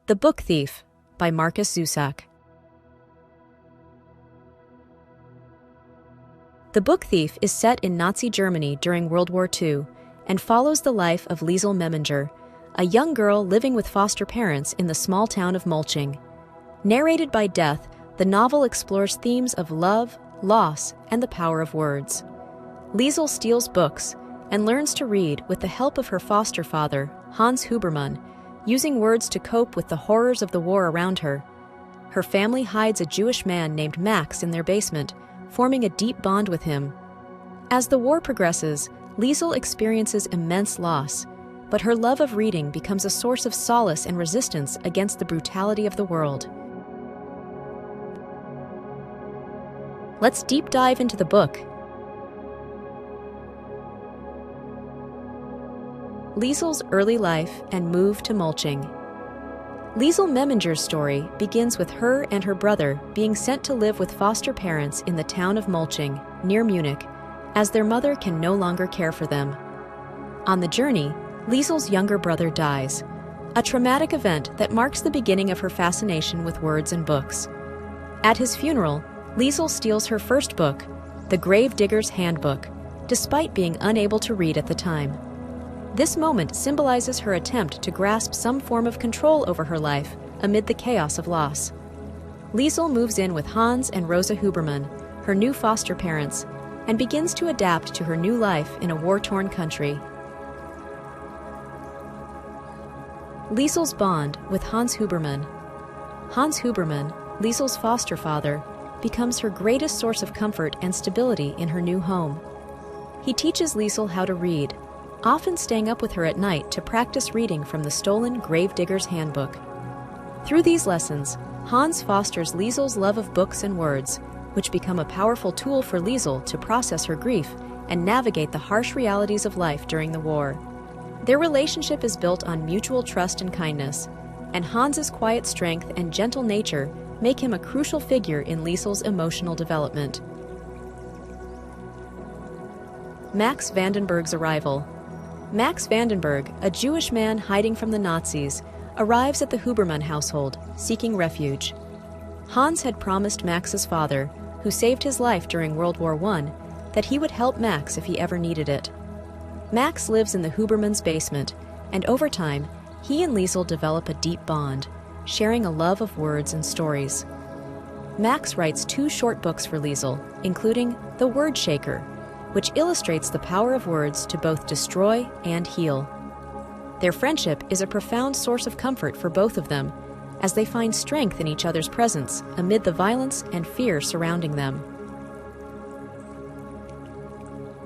The Book Thief by Markus Zusak. The Book Thief is set in Nazi Germany during World War II and follows the life of Liesel Memminger, a young girl living with foster parents in the small town of Mulching. Narrated by Death, the novel explores themes of love, loss, and the power of words. Liesel steals books and learns to read with the help of her foster father, Hans Huberman, using words to cope with the horrors of the war around her. Her family hides a Jewish man named Max in their basement, forming a deep bond with him. As the war progresses, Liesel experiences immense loss, but her love of reading becomes a source of solace and resistance against the brutality of the world. Let's deep dive into the book. Liesel's early life and move to Mulching. Liesel Memminger's story begins with her and her brother being sent to live with foster parents in the town of Mulching, near Munich, as their mother can no longer care for them. On the journey, Liesel's younger brother dies, a traumatic event that marks the beginning of her fascination with words and books. At his funeral, Liesel steals her first book, The Grave Digger's Handbook, despite being unable to read at the time. This moment symbolizes her attempt to grasp some form of control over her life amid the chaos of loss. Liesel moves in with Hans and Rosa Huberman, her new foster parents, and begins to adapt to her new life in a war-torn country. Liesel's bond with Hans Huberman. Hans Huberman, Liesel's foster father, becomes her greatest source of comfort and stability in her new home. He teaches Liesel how to read, often staying up with her at night to practice reading from the stolen Grave Digger's Handbook. Through these lessons, Hans fosters Liesel's love of books and words, which become a powerful tool for Liesel to process her grief and navigate the harsh realities of life during the war. Their relationship is built on mutual trust and kindness, and Hans's quiet strength and gentle nature make him a crucial figure in Liesel's emotional development. Max Vandenberg's arrival. Max Vandenberg, a Jewish man hiding from the Nazis, arrives at the Huberman household, seeking refuge. Hans had promised Max's father, who saved his life during World War I, that he would help Max if he ever needed it. Max lives in the Huberman's basement, and over time, he and Liesel develop a deep bond, sharing a love of words and stories. Max writes 2 short books for Liesel, including The Word Shaker, which illustrates the power of words to both destroy and heal. Their friendship is a profound source of comfort for both of them, as they find strength in each other's presence amid the violence and fear surrounding them.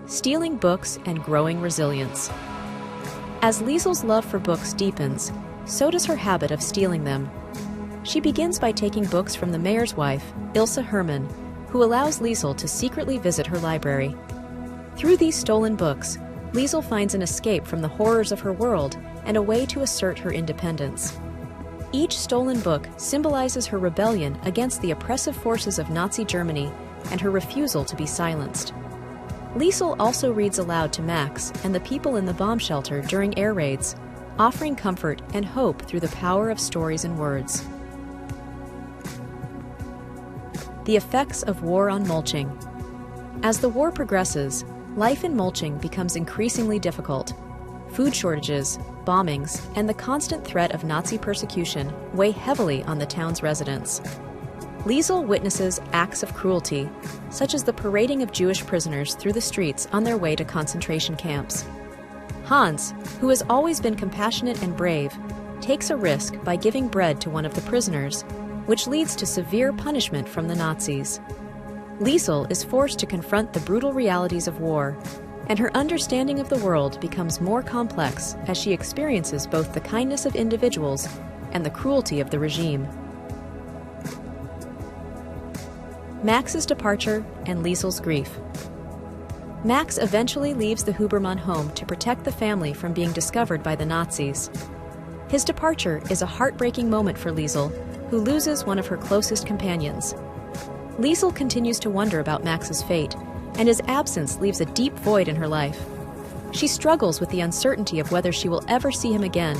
Stealing books and growing resilience. As Liesel's love for books deepens, so does her habit of stealing them. She begins by taking books from the mayor's wife, Ilse Hermann, who allows Liesel to secretly visit her library. Through these stolen books, Liesel finds an escape from the horrors of her world and a way to assert her independence. Each stolen book symbolizes her rebellion against the oppressive forces of Nazi Germany and her refusal to be silenced. Liesel also reads aloud to Max and the people in the bomb shelter during air raids, offering comfort and hope through the power of stories and words. The effects of war on Mulching. As the war progresses, life in Mulching becomes increasingly difficult. Food shortages, bombings, and the constant threat of Nazi persecution weigh heavily on the town's residents. Liesel witnesses acts of cruelty, such as the parading of Jewish prisoners through the streets on their way to concentration camps. Hans, who has always been compassionate and brave, takes a risk by giving bread to one of the prisoners, which leads to severe punishment from the Nazis. Liesel is forced to confront the brutal realities of war, and her understanding of the world becomes more complex as she experiences both the kindness of individuals and the cruelty of the regime. Max's departure and Liesel's grief. Max eventually leaves the Huberman home to protect the family from being discovered by the Nazis. His departure is a heartbreaking moment for Liesel, who loses one of her closest companions. Liesel continues to wonder about Max's fate, and his absence leaves a deep void in her life. She struggles with the uncertainty of whether she will ever see him again,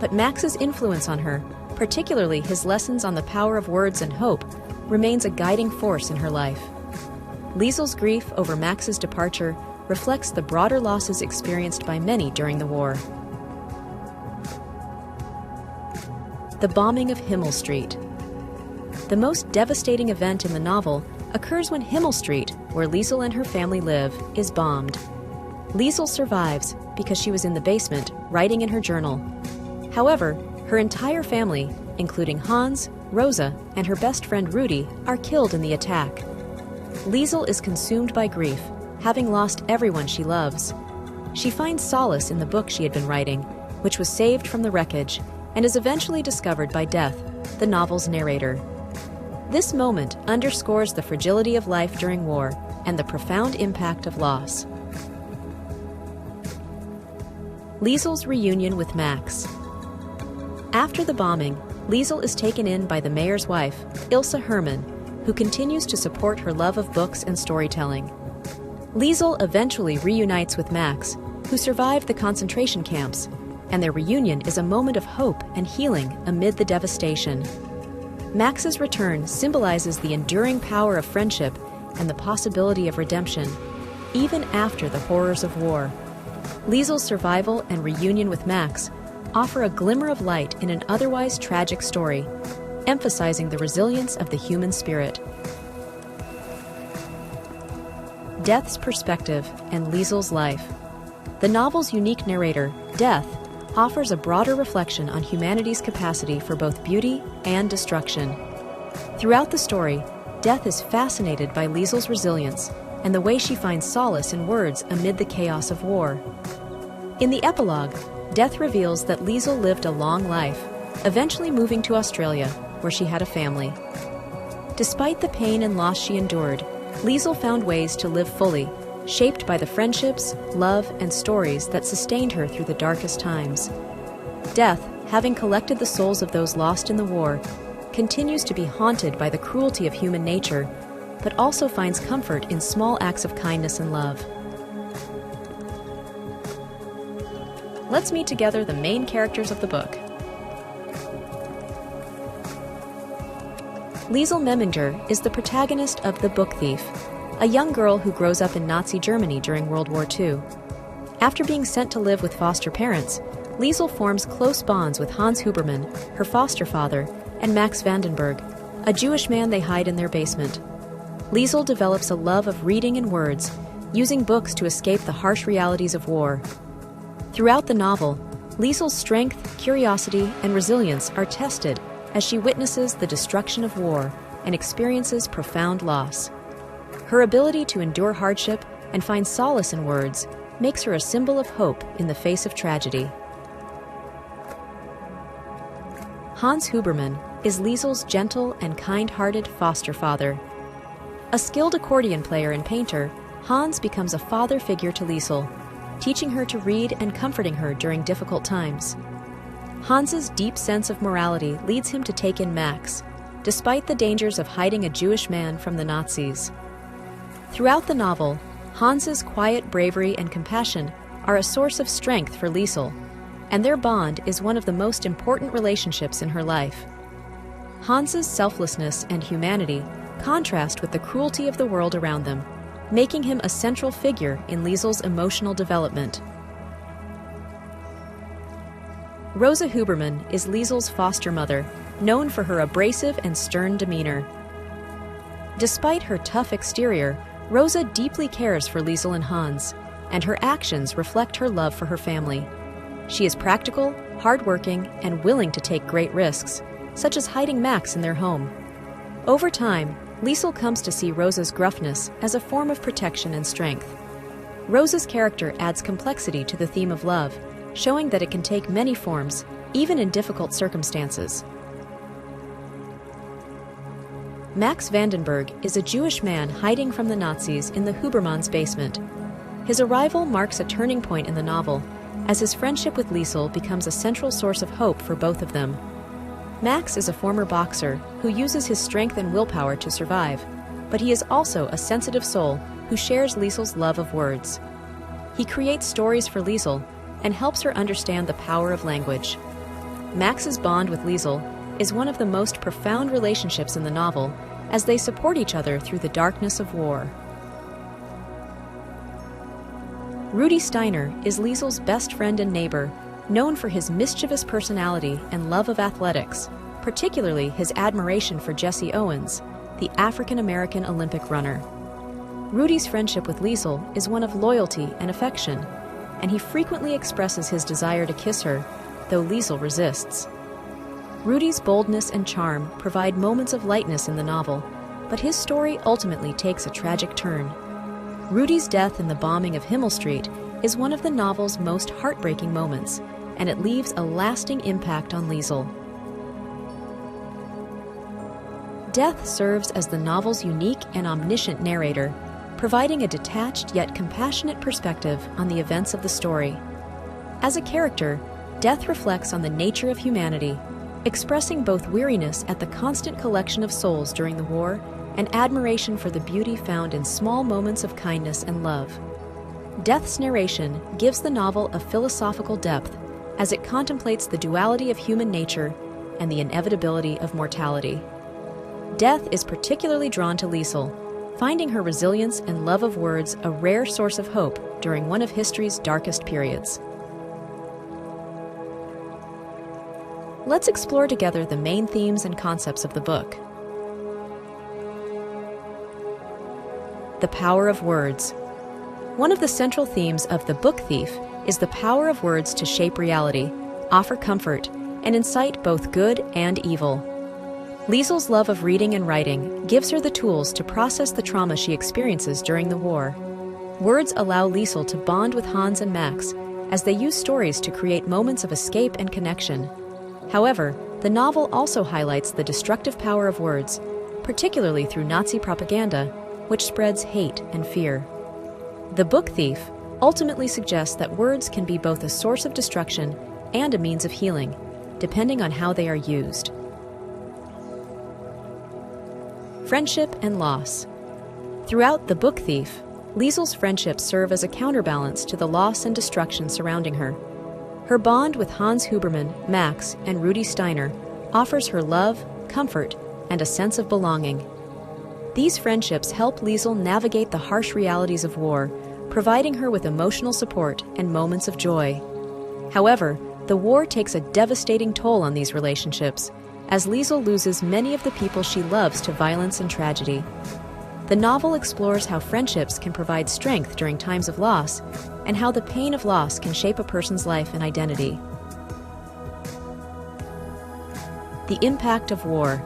but Max's influence on her, particularly his lessons on the power of words and hope, remains a guiding force in her life. Liesel's grief over Max's departure reflects the broader losses experienced by many during the war. The bombing of Himmel Street. The most devastating event in the novel occurs when Himmel Street, where Liesel and her family live, is bombed. Liesel survives because she was in the basement writing in her journal. However, her entire family, including Hans, Rosa, and her best friend Rudy, are killed in the attack. Liesel is consumed by grief, having lost everyone she loves. She finds solace in the book she had been writing, which was saved from the wreckage, and is eventually discovered by Death, the novel's narrator. This moment underscores the fragility of life during war and the profound impact of loss. Liesel's reunion with Max. After the bombing, Liesel is taken in by the mayor's wife, Ilse Hermann, who continues to support her love of books and storytelling. Liesel eventually reunites with Max, who survived the concentration camps, and their reunion is a moment of hope and healing amid the devastation. Max's return symbolizes the enduring power of friendship and the possibility of redemption, even after the horrors of war. Liesel's survival and reunion with Max offer a glimmer of light in an otherwise tragic story, emphasizing the resilience of the human spirit. Death's perspective and Liesel's life. The novel's unique narrator, Death, offers a broader reflection on humanity's capacity for both beauty and destruction. Throughout the story, Death is fascinated by Liesel's resilience and the way she finds solace in words amid the chaos of war. In the epilogue, Death reveals that Liesel lived a long life, eventually moving to Australia, where she had a family. Despite the pain and loss she endured, Liesel found ways to live fully, shaped by the friendships, love, and stories that sustained her through the darkest times. Death, having collected the souls of those lost in the war, continues to be haunted by the cruelty of human nature, but also finds comfort in small acts of kindness and love. Let's meet together the main characters of the book. Liesel Meminger is the protagonist of The Book Thief, a young girl who grows up in Nazi Germany during World War II. After being sent to live with foster parents, Liesel forms close bonds with Hans Huberman, her foster father, and Max Vandenberg, a Jewish man they hide in their basement. Liesel develops a love of reading and words, using books to escape the harsh realities of war. Throughout the novel, Liesel's strength, curiosity, and resilience are tested as she witnesses the destruction of war and experiences profound loss. Her ability to endure hardship and find solace in words makes her a symbol of hope in the face of tragedy. Hans Huberman is Liesel's gentle and kind-hearted foster father. A skilled accordion player and painter, Hans becomes a father figure to Liesel, teaching her to read and comforting her during difficult times. Hans's deep sense of morality leads him to take in Max, despite the dangers of hiding a Jewish man from the Nazis. Throughout the novel, Hans's quiet bravery and compassion are a source of strength for Liesel, and their bond is one of the most important relationships in her life. Hans's selflessness and humanity contrast with the cruelty of the world around them, making him a central figure in Liesel's emotional development. Rosa Huberman is Liesel's foster mother, known for her abrasive and stern demeanor. Despite her tough exterior, Rosa deeply cares for Liesel and Hans, and her actions reflect her love for her family. She is practical, hardworking, and willing to take great risks, such as hiding Max in their home. Over time, Liesel comes to see Rosa's gruffness as a form of protection and strength. Rosa's character adds complexity to the theme of love, showing that it can take many forms, even in difficult circumstances. Max Vandenberg is a Jewish man hiding from the Nazis in the Hubermans' basement. His arrival marks a turning point in the novel, as his friendship with Liesel becomes a central source of hope for both of them. Max is a former boxer who uses his strength and willpower to survive, but he is also a sensitive soul who shares Liesel's love of words. He creates stories for Liesel and helps her understand the power of language. Max's bond with Liesel is one of the most profound relationships in the novel, as they support each other through the darkness of war. Rudy Steiner is Liesel's best friend and neighbor, known for his mischievous personality and love of athletics, particularly his admiration for Jesse Owens, the African-American Olympic runner. Rudy's friendship with Liesel is one of loyalty and affection, and he frequently expresses his desire to kiss her, though Liesel resists. Rudy's boldness and charm provide moments of lightness in the novel, but his story ultimately takes a tragic turn. Rudy's death in the bombing of Himmel Street is one of the novel's most heartbreaking moments, and it leaves a lasting impact on Liesel. Death serves as the novel's unique and omniscient narrator, providing a detached yet compassionate perspective on the events of the story. As a character, Death reflects on the nature of humanity, expressing both weariness at the constant collection of souls during the war and admiration for the beauty found in small moments of kindness and love. Death's narration gives the novel a philosophical depth as it contemplates the duality of human nature and the inevitability of mortality. Death is particularly drawn to Liesel, finding her resilience and love of words a rare source of hope during one of history's darkest periods. Let's explore together the main themes and concepts of the book. The power of words. One of the central themes of The Book Thief is the power of words to shape reality, offer comfort, and incite both good and evil. Liesel's love of reading and writing gives her the tools to process the trauma she experiences during the war. Words allow Liesel to bond with Hans and Max as they use stories to create moments of escape and connection. However, the novel also highlights the destructive power of words, particularly through Nazi propaganda, which spreads hate and fear. The Book Thief ultimately suggests that words can be both a source of destruction and a means of healing, depending on how they are used. Friendship and loss. Throughout The Book Thief, Liesel's friendships serve as a counterbalance to the loss and destruction surrounding her. Her bond with Hans Huberman, Max, and Rudy Steiner offers her love, comfort, and a sense of belonging. These friendships help Liesel navigate the harsh realities of war, providing her with emotional support and moments of joy. However, the war takes a devastating toll on these relationships, as Liesel loses many of the people she loves to violence and tragedy. The novel explores how friendships can provide strength during times of loss, and how the pain of loss can shape a person's life and identity. The impact of war.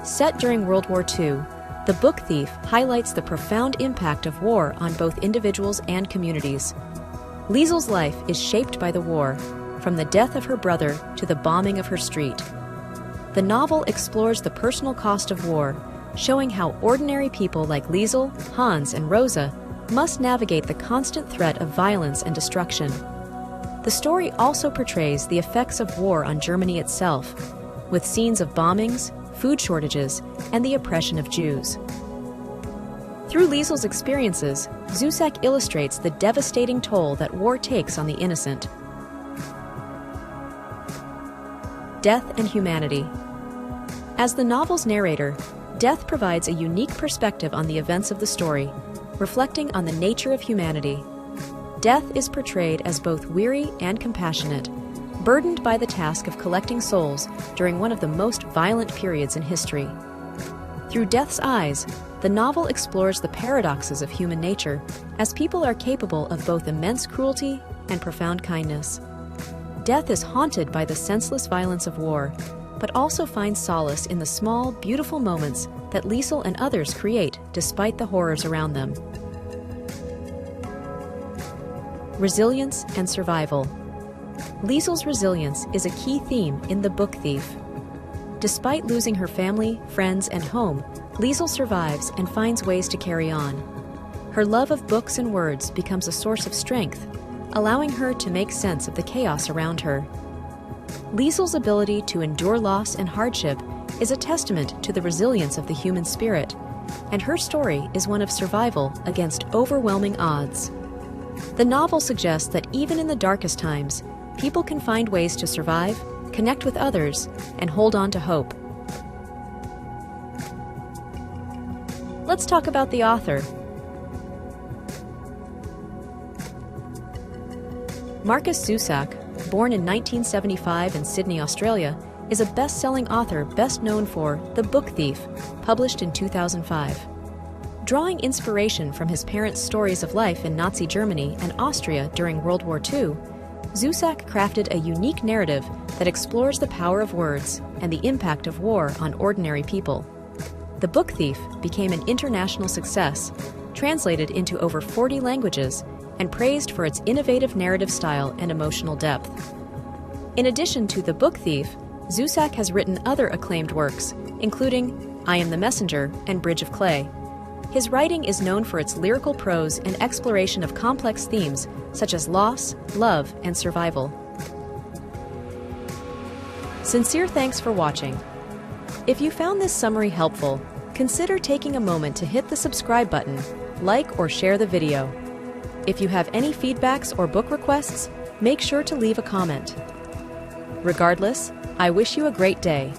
Set during World War II, The Book Thief highlights the profound impact of war on both individuals and communities. Liesel's life is shaped by the war, from the death of her brother to the bombing of her street. The novel explores the personal cost of war, showing how ordinary people like Liesel, Hans, and Rosa must navigate the constant threat of violence and destruction. The story also portrays the effects of war on Germany itself, with scenes of bombings, food shortages, and the oppression of Jews. Through Liesel's experiences, Zusak illustrates the devastating toll that war takes on the innocent. Death and humanity. As the novel's narrator, Death provides a unique perspective on the events of the story, reflecting on the nature of humanity. Death is portrayed as both weary and compassionate, burdened by the task of collecting souls during one of the most violent periods in history. Through Death's eyes, the novel explores the paradoxes of human nature, as people are capable of both immense cruelty and profound kindness. Death is haunted by the senseless violence of war, but also finds solace in the small, beautiful moments that Liesel and others create despite the horrors around them. Resilience and survival. Liesel's resilience is a key theme in The Book Thief. Despite losing her family, friends, and home, Liesel survives and finds ways to carry on. Her love of books and words becomes a source of strength, allowing her to make sense of the chaos around her. Liesel's ability to endure loss and hardship is a testament to the resilience of the human spirit, and her story is one of survival against overwhelming odds. The novel suggests that even in the darkest times, people can find ways to survive, connect with others, and hold on to hope. Let's talk about the author. Markus Zusak, born in 1975 in Sydney, Australia, is a best-selling author best known for The Book Thief, published in 2005. Drawing inspiration from his parents' stories of life in Nazi Germany and Austria during World War II, Zusak crafted a unique narrative that explores the power of words and the impact of war on ordinary people. The Book Thief became an international success, translated into over 40 languages, and praised for its innovative narrative style and emotional depth. In addition to The Book Thief, Zusak has written other acclaimed works, including I Am the Messenger and Bridge of Clay. His writing is known for its lyrical prose and exploration of complex themes such as loss, love, and survival. Sincere thanks for watching. If you found this summary helpful, consider taking a moment to hit the subscribe button, like or share the video. If you have any feedbacks or book requests, make sure to leave a comment. Regardless, I wish you a great day.